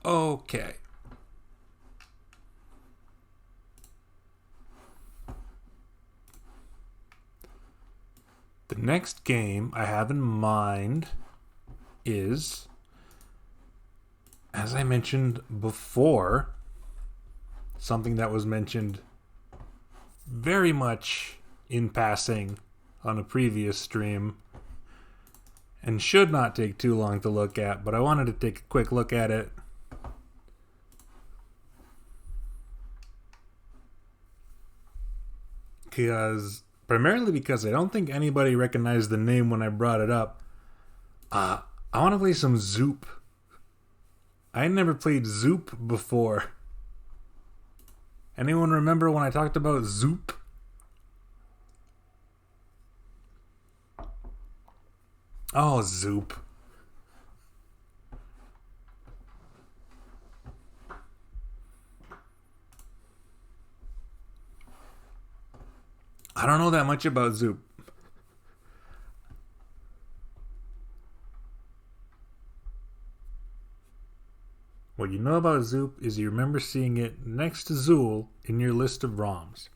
Okay. The next game I have in mind is, as I mentioned before, something that was mentioned very much in passing on a previous stream and should not take too long to look at, but I wanted to take a quick look at it. Primarily because I don't think anybody recognized the name when I brought it up. I want to play some Zoop. I never played Zoop before. Anyone remember when I talked about Zoop? Oh, Zoop. I don't know that much about Zoop. What you know about Zoop is you remember seeing it next to Zool in your list of ROMs.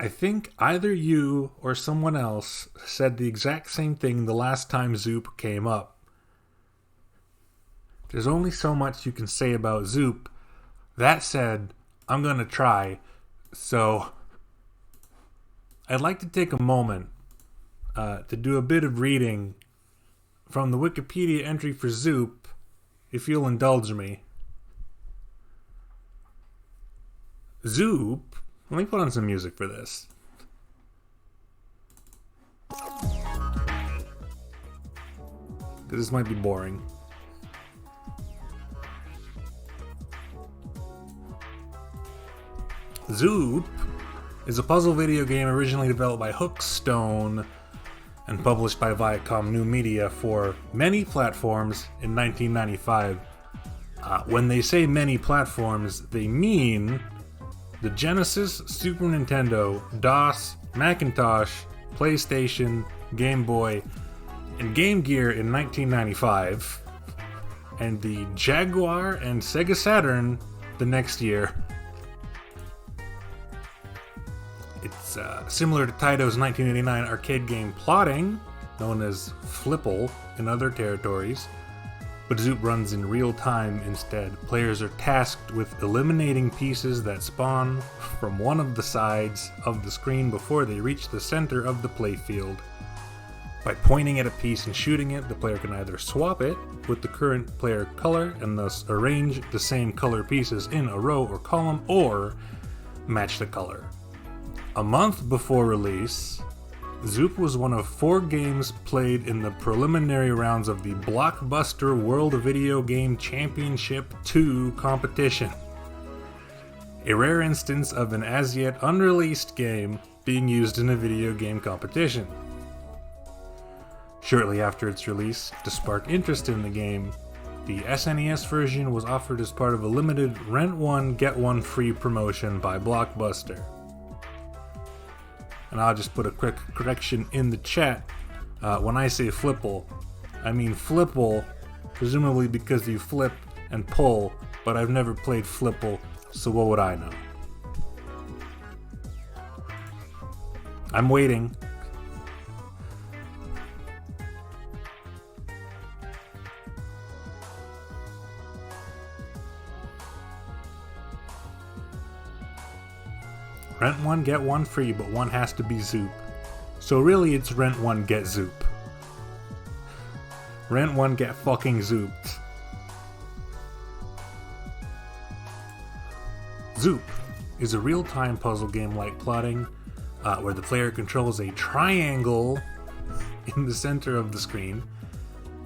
I think either you or someone else said the exact same thing the last time Zoop came up. There's only so much you can say about Zoop. That said, I'm gonna try, so I'd like to take a moment to do a bit of reading from the Wikipedia entry for Zoop, if you'll indulge me. Zoop, let me put on some music for this. Because this might be boring. Zoop is a puzzle video game originally developed by Hookstone and published by Viacom New Media for many platforms in 1995. When they say many platforms, they mean the Genesis, Super Nintendo, DOS, Macintosh, PlayStation, Game Boy, and Game Gear in 1995, and the Jaguar and Sega Saturn the next year. It's similar to Taito's 1989 arcade game Plotting, known as Flipple in other territories, but Zoop runs in real time instead. Players are tasked with eliminating pieces that spawn from one of the sides of the screen before they reach the center of the playfield. By pointing at a piece and shooting it, the player can either swap it with the current player color and thus arrange the same color pieces in a row or column, or match the color. A month before release, Zoop was one of 4 games played in the preliminary rounds of the Blockbuster World Video Game Championship 2 competition, a rare instance of an as-yet unreleased game being used in a video game competition. Shortly after its release, to spark interest in the game, the SNES version was offered as part of a limited Rent One, Get One Free promotion by Blockbuster. And I'll just put a quick correction in the chat. When I say Flipple, I mean Flipple, presumably because you flip and pull, but I've never played Flipple, so what would I know? I'm waiting. Rent one, get one free, but one has to be Zoop. So really it's rent one, get Zoop. Rent one, get fucking Zooped. Zoop is a real-time puzzle game like Plotting, where the player controls a triangle in the center of the screen.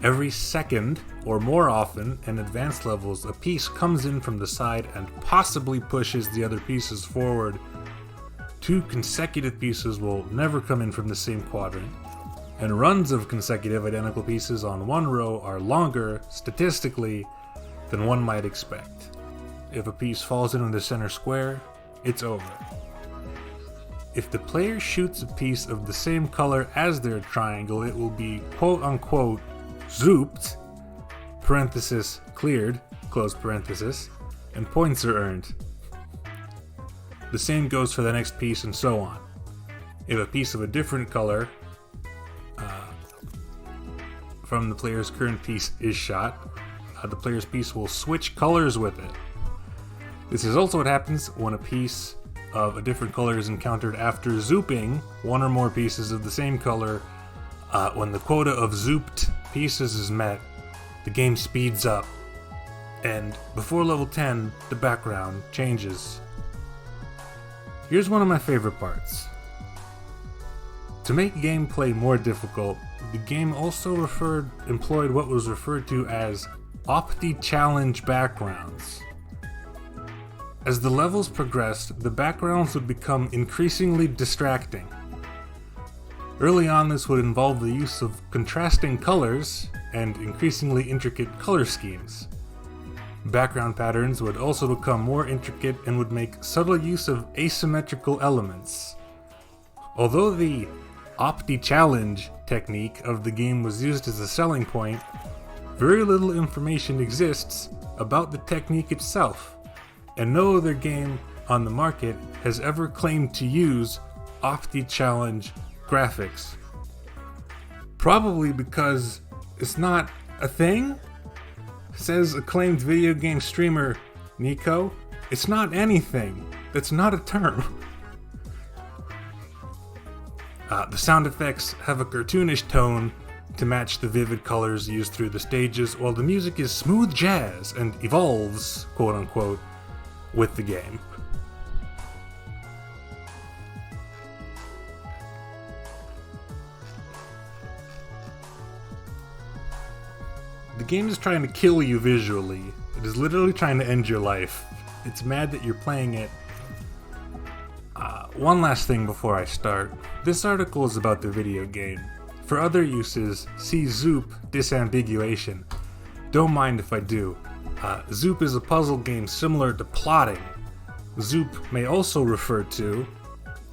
Every second, or more often, in advanced levels, a piece comes in from the side and possibly pushes the other pieces forward. 2 consecutive pieces will never come in from the same quadrant, and runs of consecutive identical pieces on one row are longer, statistically, than one might expect. If a piece falls into the center square, it's over. If the player shoots a piece of the same color as their triangle, it will be quote-unquote zooped, parenthesis cleared, close parenthesis, and points are earned. The same goes for the next piece and so on. If a piece of a different color from the player's current piece is shot, the player's piece will switch colors with it. This is also what happens when a piece of a different color is encountered after zooping one or more pieces of the same color. When the quota of zooped pieces is met, the game speeds up, and before level 10, the background changes. Here's one of my favorite parts. To make gameplay more difficult, the game also employed what was referred to as opti-challenge backgrounds. As the levels progressed, the backgrounds would become increasingly distracting. Early on, this would involve the use of contrasting colors and increasingly intricate color schemes. Background patterns would also become more intricate and would make subtle use of asymmetrical elements. Although the opti-challenge technique of the game was used as a selling point, very little information exists about the technique itself, and no other game on the market has ever claimed to use opti-challenge graphics. Probably because it's not a thing, says acclaimed video game streamer Nico. It's not anything. That's not a term. The sound effects have a cartoonish tone to match the vivid colors used through the stages, while the music is smooth jazz and evolves, quote unquote, with the game. The game is trying to kill you visually. It is literally trying to end your life. It's mad that you're playing it. One last thing before I start. This article is about the video game. For other uses, see Zoop disambiguation. Don't mind if I do. Zoop is a puzzle game similar to plotting. Zoop may also refer to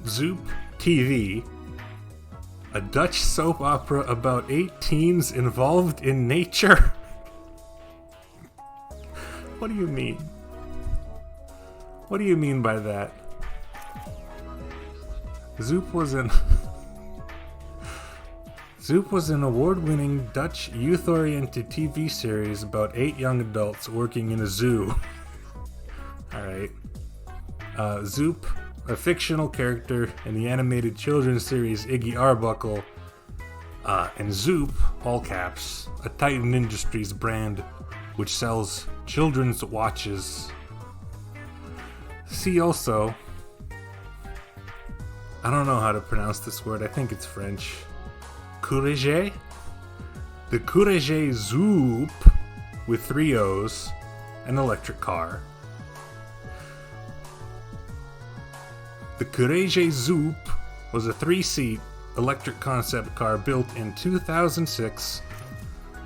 Zoop TV, a Dutch soap opera about 8 teens involved in nature. What do you mean? What do you mean by that? Zoop was an award-winning Dutch youth-oriented TV series about 8 young adults working in a zoo. Alright. Zoop, a fictional character in the animated children's series Iggy Arbuckle, and Zoop, all caps, a Titan Industries brand which sells children's watches. See also, I don't know how to pronounce this word, I think it's French. Courage? The Courage Zoop, with 3 O's, an electric car. The Courage Zoop was a 3-seat electric concept car built in 2006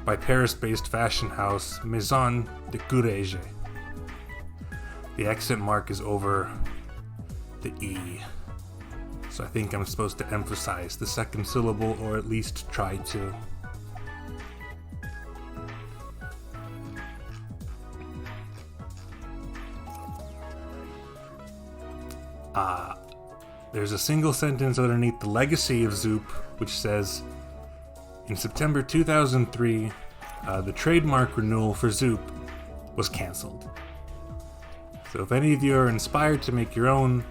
by Paris-based fashion house Maison de Courage. The accent mark is over the E, so I think I'm supposed to emphasize the second syllable, or at least try to. There's a single sentence underneath the legacy of Zoop, which says, in September 2003, the trademark renewal for Zoop was cancelled. So if any of you are inspired to make your own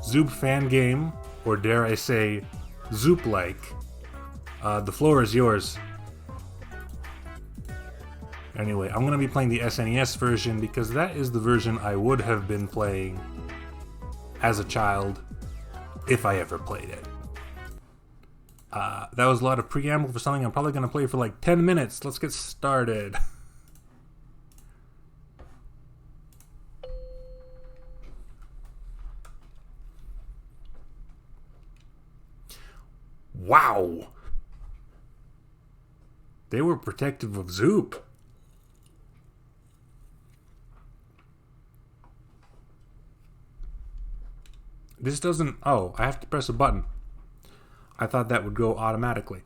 Zoop fan game, or dare I say, Zoop-like, the floor is yours. Anyway, I'm going to be playing the SNES version because that is the version I would have been playing as a child if I ever played it. That was a lot of preamble for something I'm probably going to play for like 10 minutes. Let's get started. Wow! They were protective of Zoop. This doesn't... Oh, I have to press a button. I thought that would go automatically.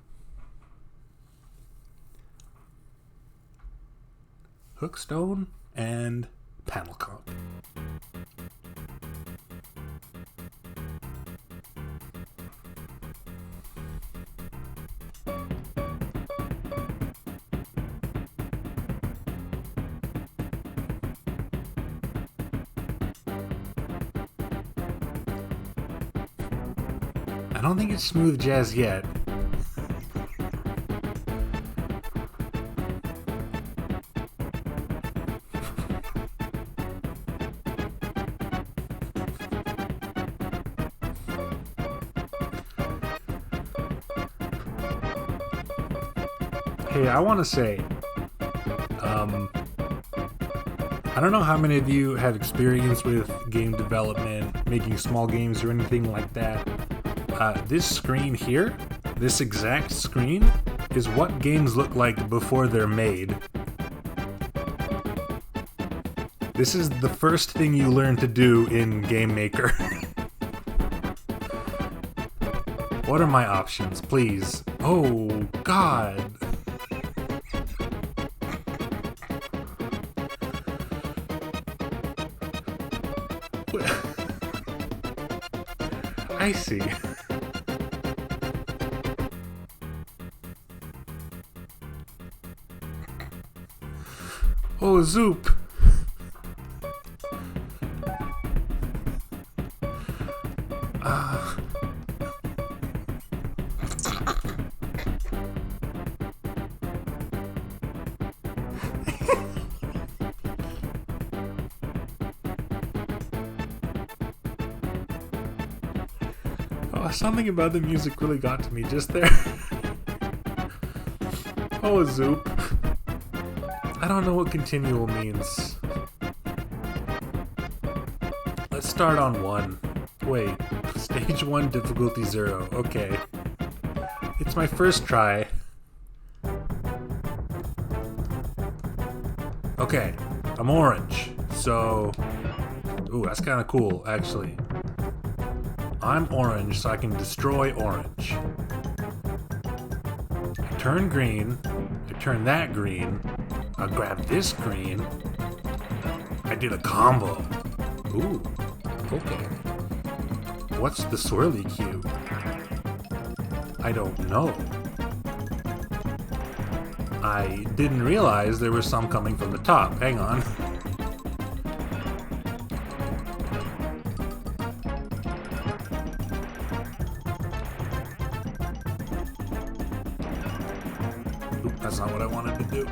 Hookstone and panel comp. I don't think it's smooth jazz yet. Hey, I want to say, I don't know how many of you have experience with game development, making small games or anything like that. This screen here, this exact screen, is what games look like before they're made. This is the first thing you learn to do in Game Maker. What are my options, please? Oh, God. I see. Oh, zoop. Oh, something about the music really got to me just there. Oh, zoop. I don't know what continual means. Let's start on 1. Wait, stage 1, difficulty 0. Okay. It's my first try. Okay, I'm orange, so... Ooh, that's kind of cool, actually. I'm orange, so I can destroy orange. I turn green. I turn that green. I grab this green. I did a combo. Ooh, okay. What's the swirly cue? I don't know. I didn't realize there was some coming from the top. Hang on. Oop, that's not what I wanted to do.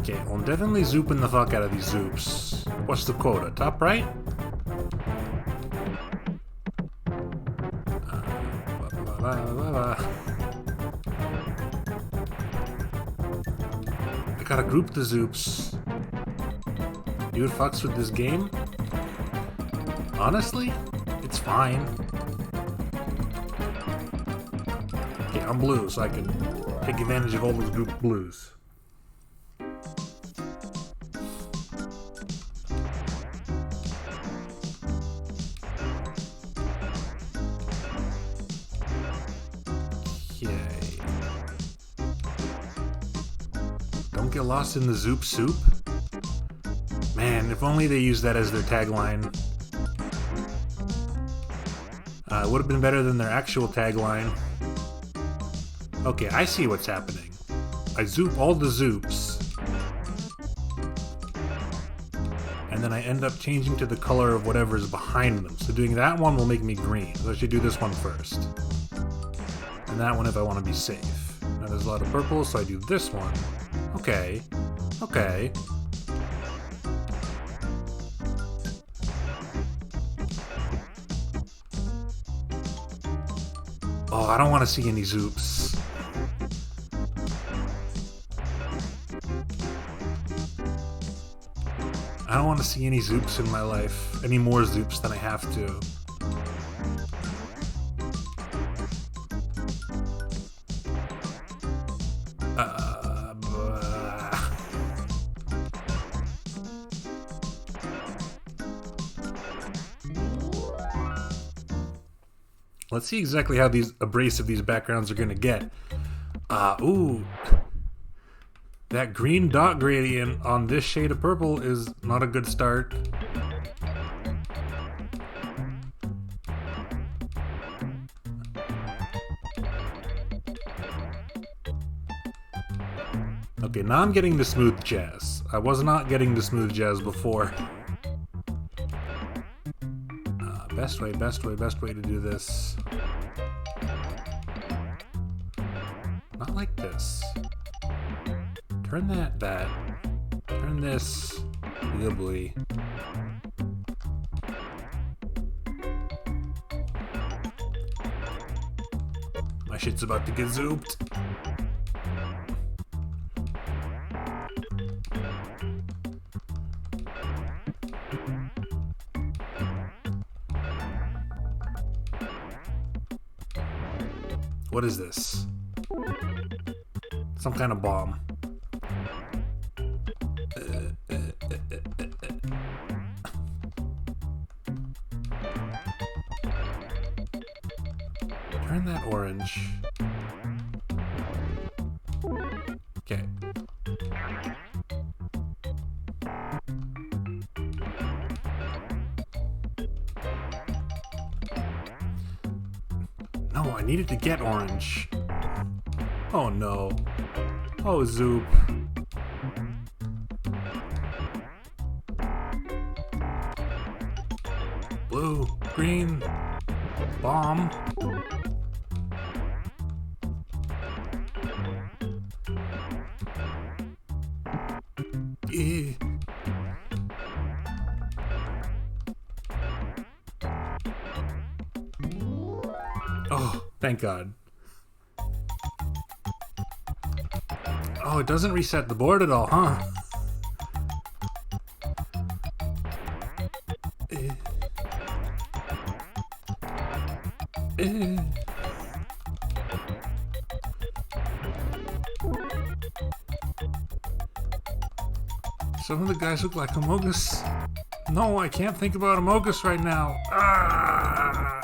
Okay, well, I'm definitely zooping the fuck out of these zoops. What's the quota? Top right? I gotta group the zoops. Dude fucks with this game? Honestly, it's fine. Okay, I'm blue, so I can take advantage of all those group blues. Don't get lost in the zoop soup. Man, if only they used that as their tagline. It would have been better than their actual tagline. Okay, I see what's happening. I zoop all the zoops. And then I end up changing to the color of whatever is behind them. So doing that one will make me green. So I should do this one first. And that one if I want to be safe. Now there's a lot of purple, so I do this one. Okay. Okay. Oh, I don't want to see any zoops. I don't want to see any zoops in my life. Any more zoops than I have to. Let's see exactly how abrasive these backgrounds are going to get. Ooh. That green dot gradient on this shade of purple is not a good start. Okay, now I'm getting the smooth jazz. I was not getting the smooth jazz before. Best way to do this. Not like this. Turn that. Turn this. Wibbly. My shit's about to get zooped. What is this? Some kind of bomb. Turn that orange. Okay. No, I needed to get orange. Oh no. Oh, zoop. Blue, green, bomb. Oh, thank God. Oh, it doesn't reset the board at all, huh? Some of the guys look like Amogus. No, I can't think about Amogus right now. Ah!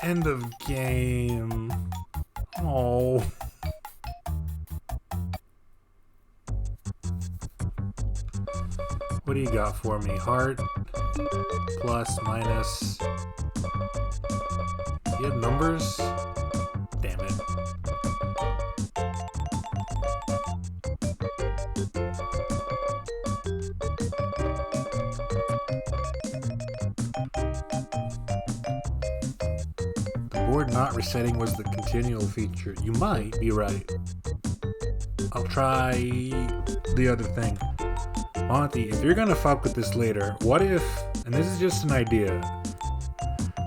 End of game. Oh. What do you got for me? Heart, plus, minus. You have numbers? Damn it. Board not resetting was the continual feature. You might be right. I'll try the other thing. Monty, if you're gonna fuck with this later, what if, and this is just an idea,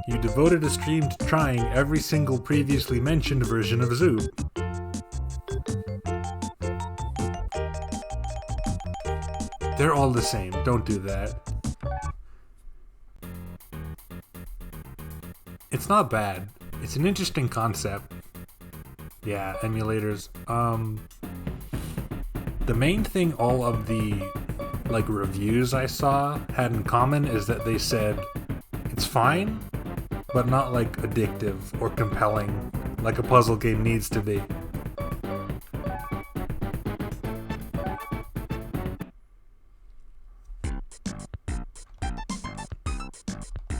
you devoted a stream to trying every single previously mentioned version of Zoop? They're all the same. Don't do that. It's not bad. It's an interesting concept. Yeah, emulators. The main thing all of the reviews I saw had in common is that they said it's fine, but not addictive or compelling like a puzzle game needs to be.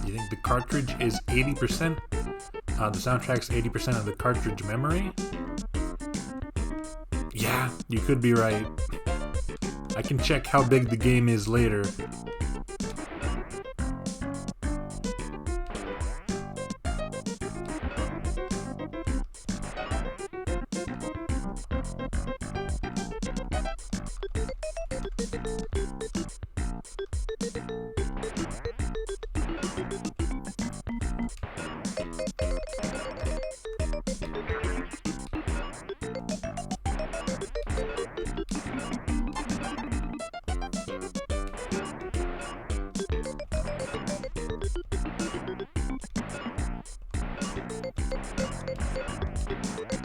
You think the cartridge is 80%? The soundtrack's 80% of the cartridge memory? Yeah, you could be right. I can check how big the game is later.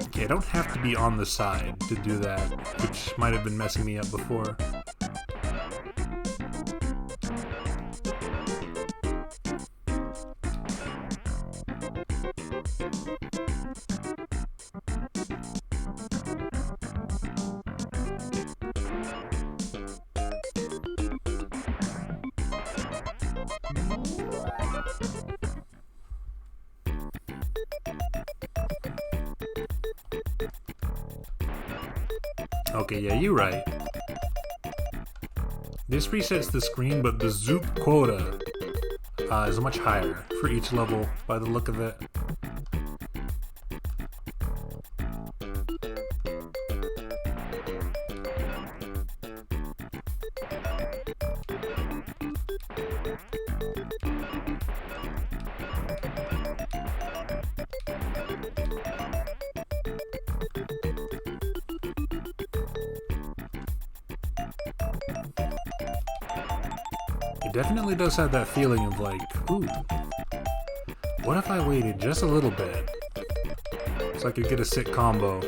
Okay, I don't have to be on the side to do that, which might have been messing me up before. Okay, yeah, you're right. This resets the screen, but the zoop quota is much higher for each level by the look of it. It definitely does have that feeling of like, ooh, what if I waited just a little bit so I could get a sick combo?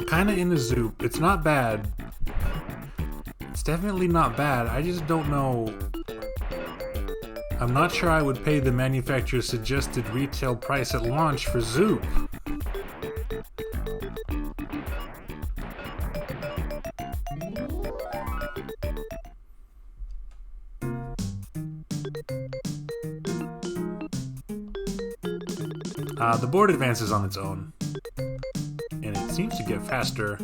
Kind of in the zoop. It's not bad. It's definitely not bad. I just don't know. I'm not sure I would pay the manufacturer's suggested retail price at launch for zoop. The board advances on its own. And it seems to get faster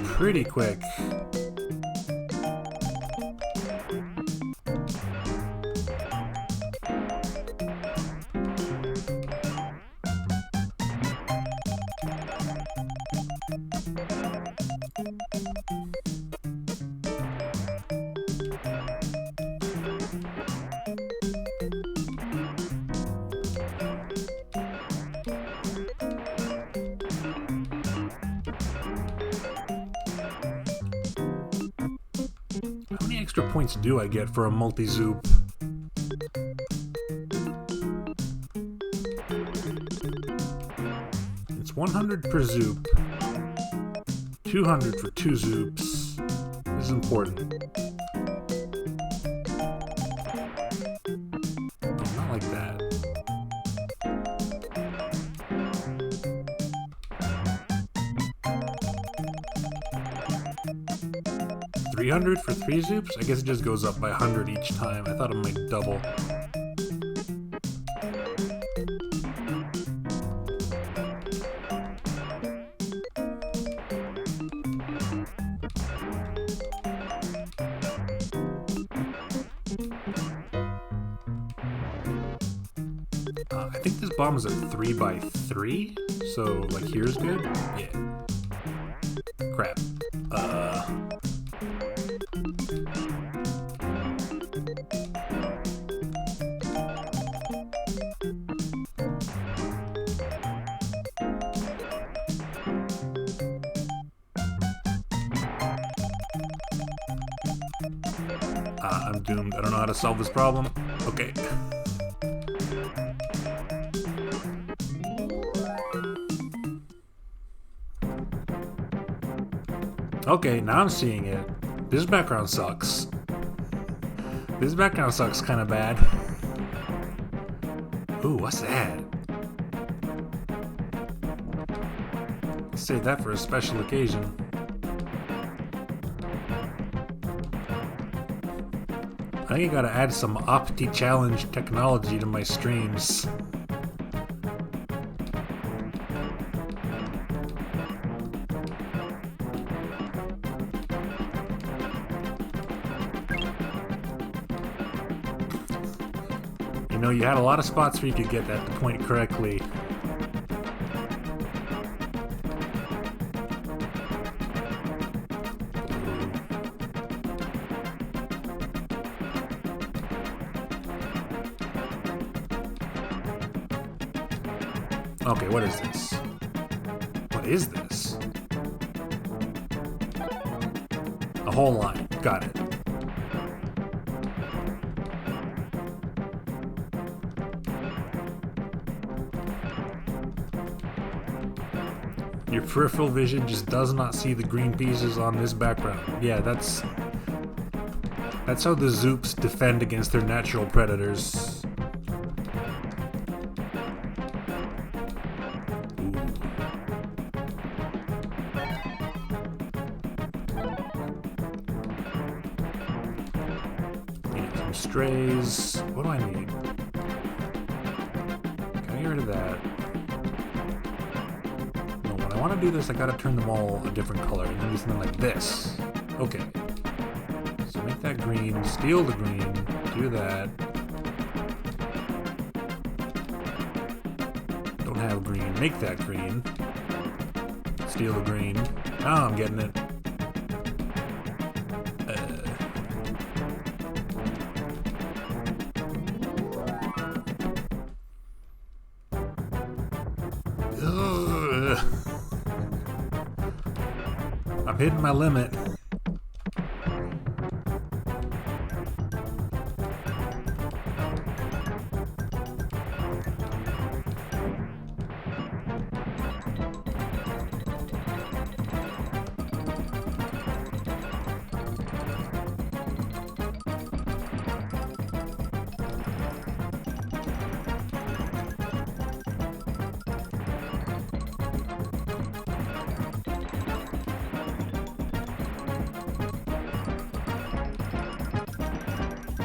pretty quick. How many extra points do I get for a multi-zoop? It's 100 per zoop, 200 for 2 zoops. This is important. Oh, not like that. $300 for 3 zoops? I guess it just goes up by 100 each time. I thought it might double. I think this bomb is a 3x3, so like here's good? Yeah. Crap. I'm doomed. I don't know how to solve this problem. Okay. Okay, now I'm seeing it. This background sucks. This background sucks kind of bad. Ooh, what's that? Save that for a special occasion. I think I gotta add some Opti Challenge technology to my streams. You know, you had a lot of spots where you could get that to point correctly. Okay, what is this? What is this? A whole line. Got it. You're peripheral vision just does not see the green pieces on this background. Yeah, that's how the zoops defend against their natural predators. Strays. What do I need? Can I get rid of that? No, when I want to do this, I gotta turn them all a different color and then do something like this. Okay. So make that green, steal the green, do that. Don't have green, make that green. Steal the green. Now I'm getting it. I'm hitting my limit.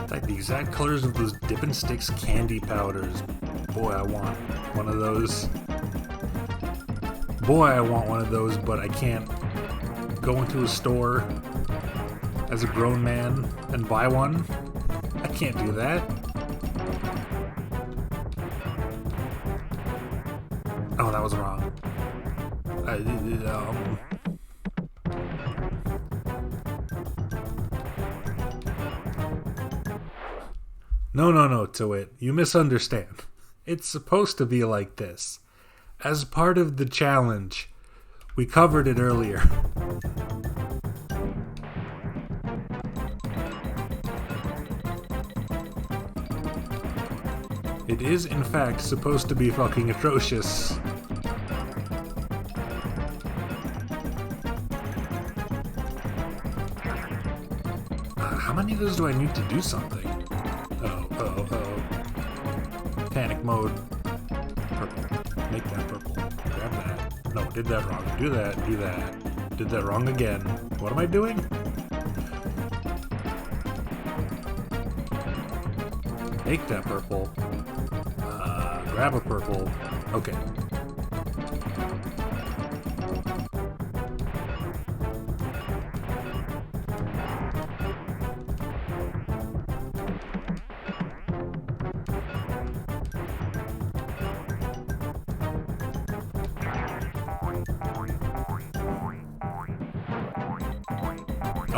Like the exact colors of those Dippin' Sticks candy powders. Boy, I want one of those. Boy, I want one of those, but I can't go into a store as a grown man and buy one. I can't do that. Oh, that was wrong. No, to it. You misunderstand. It's supposed to be like this. As part of the challenge. We covered it earlier. It is, in fact, supposed to be fucking atrocious. How many of those do I need to do something? Panic mode. Purple. Make that purple. Grab that. No, did that wrong. Do that. Do that. Did that wrong again. What am I doing? Make that purple. Grab a purple. Okay.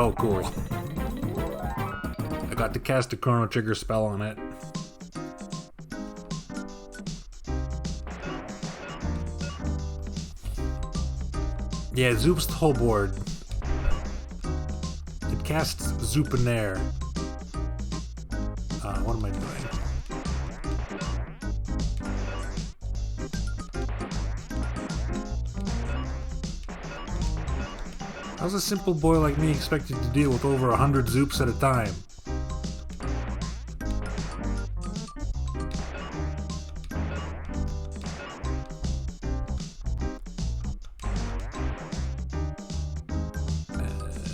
Oh, cool. I got to cast a Chrono Trigger spell on it. Yeah, Zoop's the whole board. It casts Zoop in there. What am I doing? How's a simple boy like me expected to deal with over 100 Zoops at a time?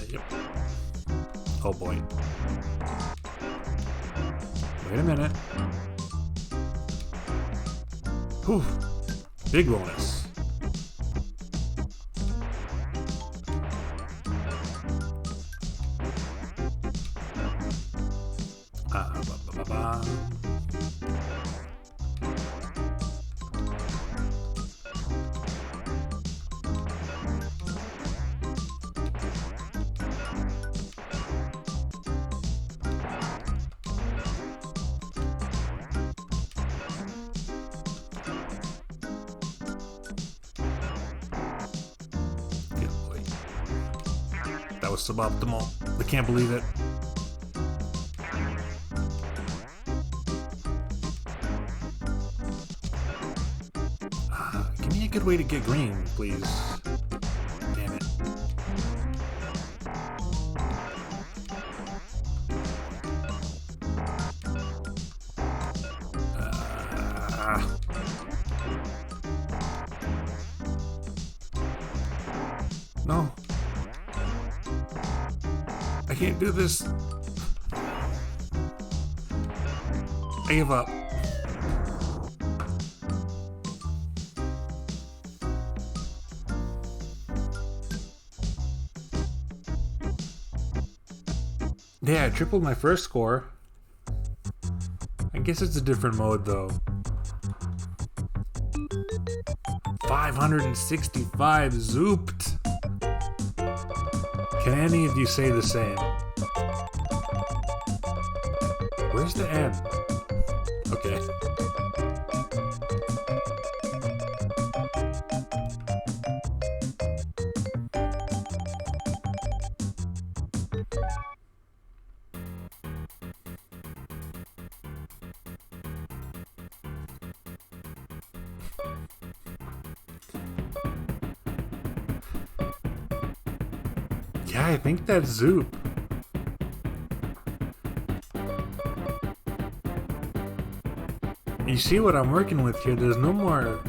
Yep. Oh boy. Wait a minute. Whew. Big bonus. That was suboptimal. I can't believe it. Give me a good way to get green, please. do this. I give up. Yeah, I tripled my first score. I guess it's a different mode though. 565 zooped. Can any of you say the same? Where's the N? Okay. Yeah, I think that's Zoop. You see what I'm working with here? There's no more...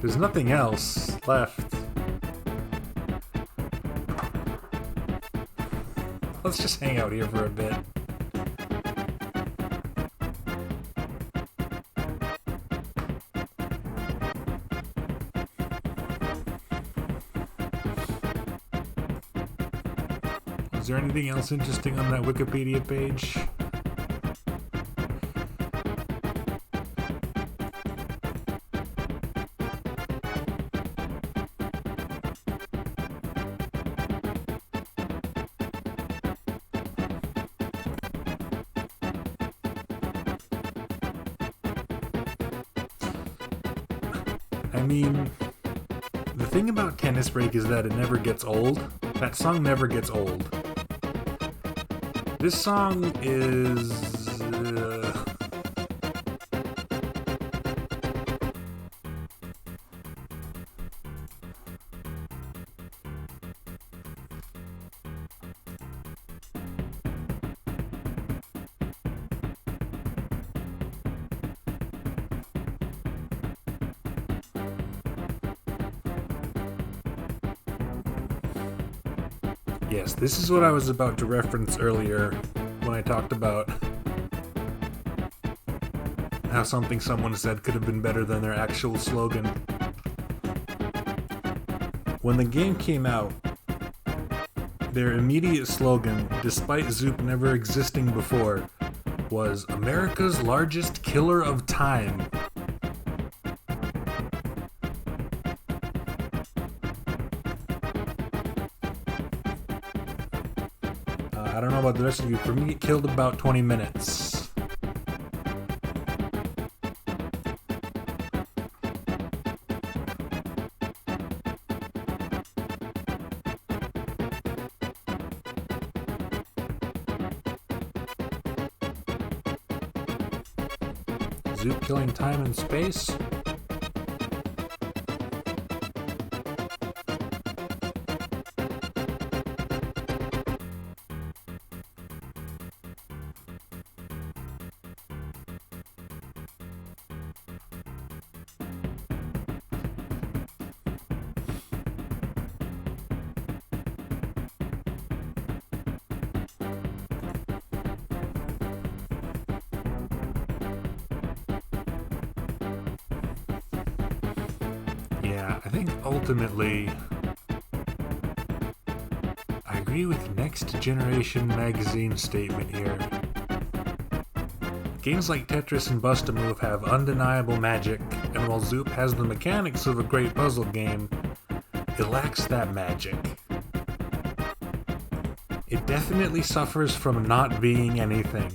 There's nothing else left. Let's just hang out here for a bit. Is there anything else interesting on that Wikipedia page? I mean, the thing about Tennis Break is that it never gets old. That song never gets old. This song is... Yes, this is what I was about to reference earlier when I talked about how something someone said could have been better than their actual slogan. When the game came out, their immediate slogan, despite Zoop never existing before, was America's largest killer of time. I don't know about the rest of you, for me it killed about 20 minutes. Zoop killing time and space. Yeah, I think ultimately I agree with Next Generation Magazine's statement here. Games like Tetris and Bust-A-Move have undeniable magic, and while Zoop has the mechanics of a great puzzle game, it lacks that magic. It definitely suffers from not being anything.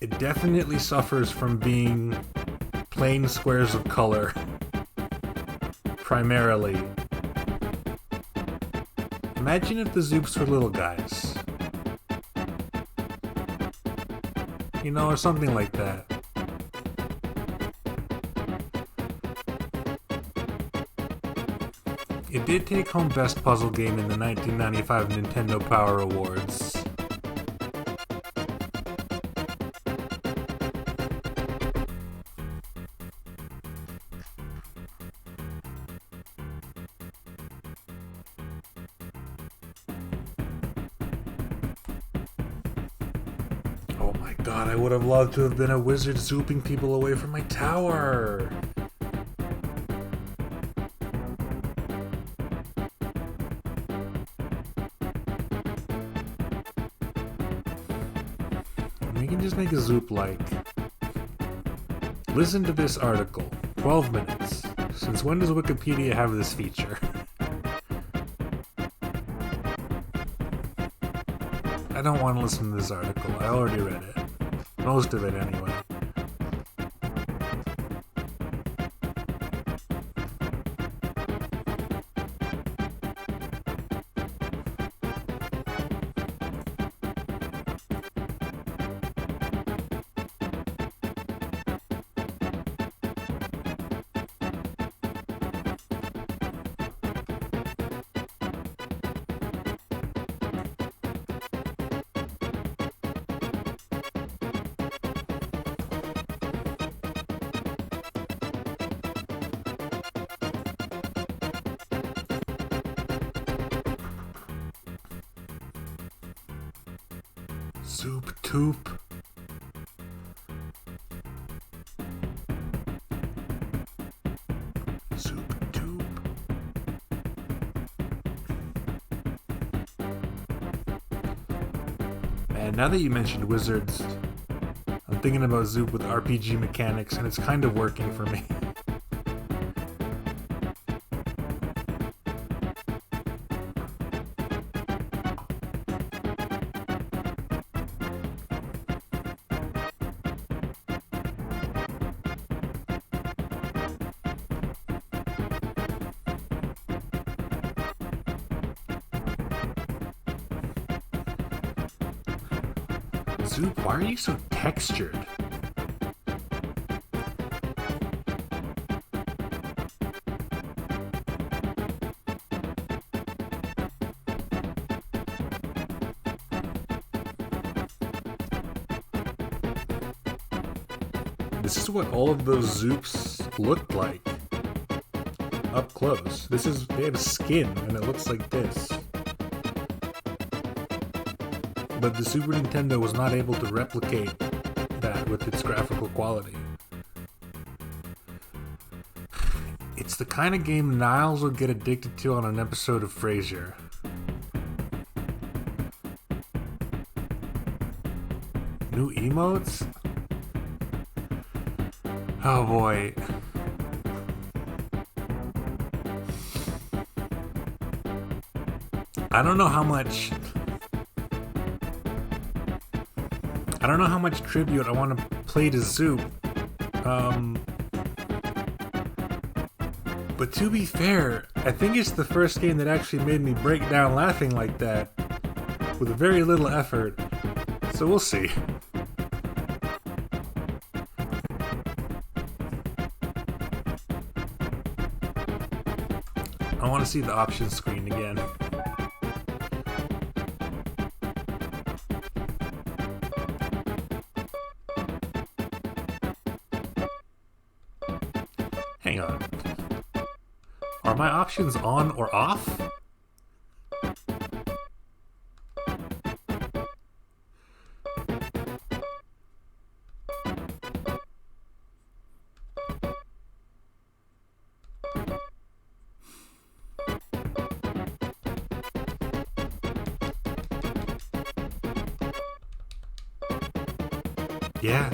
It definitely suffers from being plain squares of color, primarily. Imagine if the Zoops were little guys. You know, or something like that. It did take home Best Puzzle Game in the 1995 Nintendo Power Awards. my god, I would have loved to have been a wizard zooping people away from my tower. We can just make a zoop like, listen to this article, 12 minutes. Since when does Wikipedia have this feature? I don't want to listen to this article. I already read it. Most of it, anyway. Zoop toop. Zoop toop. Man, now that you mentioned wizards, I'm thinking about Zoop with RPG mechanics, and it's kind of working for me. Zoop, why are you so textured? This is what all of those Zoops looked like up close. They have skin and it looks like this. But the Super Nintendo was not able to replicate that with its graphical quality. It's the kind of game Niles would get addicted to on an episode of Frasier. New emotes? Oh boy. I don't know how much tribute I want to play to Zoop. But to be fair, I think it's the first game that actually made me break down laughing like that with very little effort. So we'll see. I want to see the options screen again. Hang on. Are my options on or off? Yeah.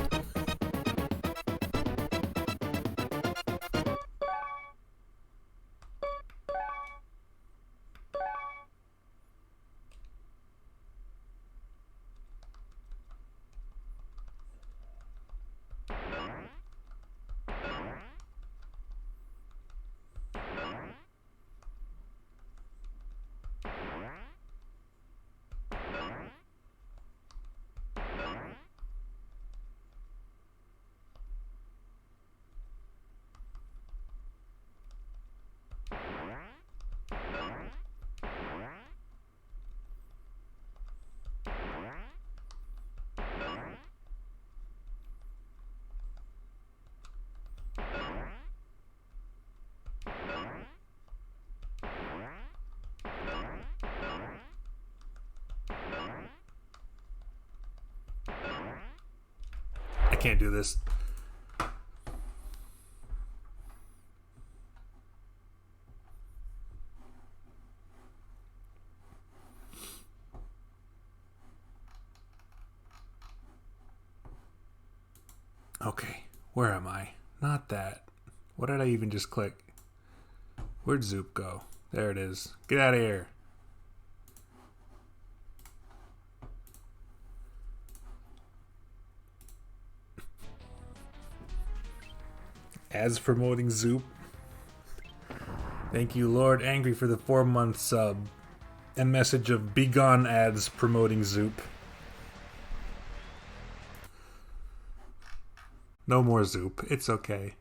can't do this. Okay, where am I? Not that. What did I even just click? Where'd Zoop go? There it is. Get out of here. Ads promoting Zoop. Thank you, Lord Angry, for the 4-month sub. And message of begone ads promoting Zoop. No more Zoop. It's okay.